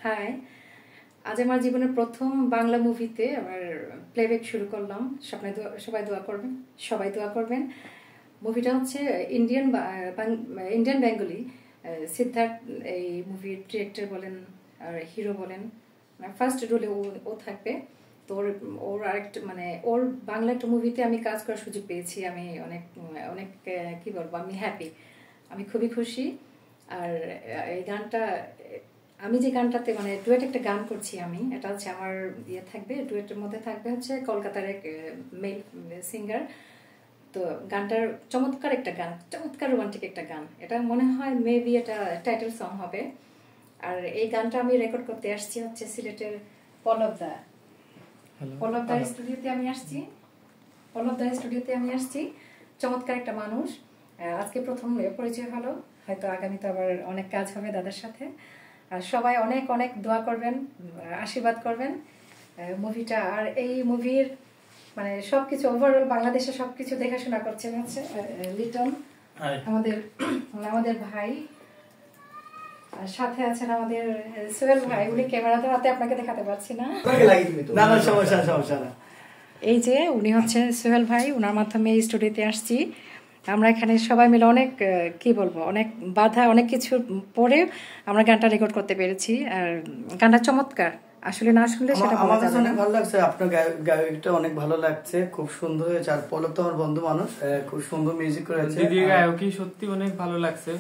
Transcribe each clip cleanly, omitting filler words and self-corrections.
High, আজ আমার জীবনের প্রথম বাংলা মুভিতে আমার প্লেব্যাক শুরু করলাম। সবাই দোয়া করবেন। মুভিটা হচ্ছে ইন্ডিয়ান বেঙ্গলি। সিদ্ধার্থ এই মুভির ডিরেক্টর বলেন আর হিরো বলেন, ফার্স্ট রোলে ও থাকবে। তো ওর আরেকটা ওর বাংলা একটা মুভিতে আমি কাজ করার সুযোগ পেয়েছি। আমি অনেক অনেক কি বলবো, আমি হ্যাপি, আমি খুবই খুশি। আর এই গানটা, আমি যে গানটাতে ডুয়েট একটা গান করছি আমি, এটা হচ্ছে আমার থাকবে, ডুয়েটের মধ্যে থাকবে হচ্ছে কলকাতার এক মেল সিঙ্গার। তো গানটার চমৎকার একটা গান, চমৎকার রোমান্টিক একটা গান। এটা মনে হয় মেবি এটা টাইটেল সং হবে। আর এই গানটা আমি রেকর্ড করতে আসছি হচ্ছে সিলেটের পল্লবদা স্টুডিওতে আমি আসছি। চমৎকার একটা মানুষ, আজকে প্রথম পরিচয় হলো, হয়তো আগামীতে আবার অনেক কাজ হবে দাদার সাথে। আর সবাই অনেক অনেক দোয়া করবেন, আশীর্বাদ করবেন মুভিটা। আর এই মুভির সবকিছু ওভারঅল বাংলাদেশে সবকিছু দেখাশোনা করছেন হচ্ছে লিটন, আমাদের ভাই। আর সাথে আছেন আমাদের সোহেল ভাই, উনি ক্যামেরাতে হাতে আপনাকে দেখাতে পারছি না। এই যে উনি হচ্ছে সোহেল ভাই, উনার মাধ্যমে এই স্টুডিওতে আসছি আমরা। এখানে সবাই মিলে অনেক কি বলবো, অনেক বাধা, অনেক কিছু পরে আমরা গানটা রেকর্ড করতে পেরেছি। আর গানটা চমৎকার, আসলে না শুনলে সেটা আমার কাছে অনেক ভালো লাগছে। আপনার গায়কটা অনেক ভালো লাগছে, খুব সুন্দর হয়েছে। আর পলক তো আমার বন্ধু মানুষ, খুব সুন্দর মিউজিক করেছে। দিদির গায়কই সত্যি অনেক ভালো লাগছে।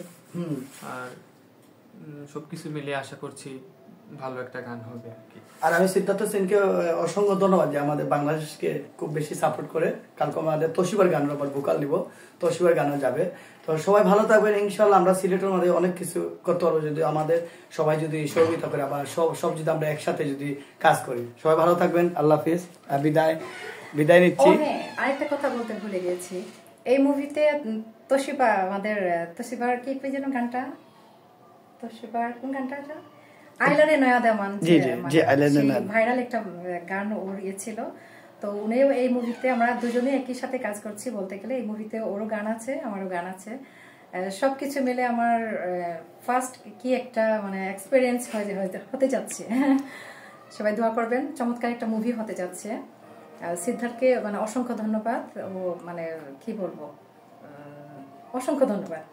আর সবকিছু মিলে আশা করছি ভালো একটা গান হবে আর কি। আর আমি সিদ্ধার্থ সেনকে অসংখ্য ধন্যবাদ যে আমাদের বাংলাদেশকে খুব বেশি সাপোর্ট করে। কালকে আমাদের তোশিবার গানের আবার ভোকাল নিব, তোশিবার গানও যাবে। তো সবাই ভালো থাকবেন ইনশাল্লাহ। আমরা সিলেটের মধ্যে অনেক কিছু করতে পারবো যদি আমাদের সবাই যদি সহযোগিতা করে, আবার সব যদি আমরা একসাথে যদি কাজ করি। সবাই ভালো থাকবেন, আল্লাহ হাফিজ, বিদায় নিচ্ছি। আরেকটা কথা বলতে ভুলে গেছি, এই মুভিতে তোশিবার কি যেন গানটা, তোশিবার কোন গানটা, আইলারে নয়া দেমান, ভাইরাল একটা গান ওর ছিল। তো উনিও এই মুভিতে, আমরা দুজনে একই সাথে কাজ করছি বলতে গেলে। এই মুভিতে ওরও গান আছে, আমারও গান আছে। সবকিছু মিলে আমার ফার্স্ট কি একটা এক্সপিরিয়েন্স হতে যাচ্ছে। সবাই দোয়া করবেন, চমৎকার একটা মুভি হতে যাচ্ছে। সিদ্ধার্থকে অসংখ্য ধন্যবাদ। ও কি বলবো, অসংখ্য ধন্যবাদ।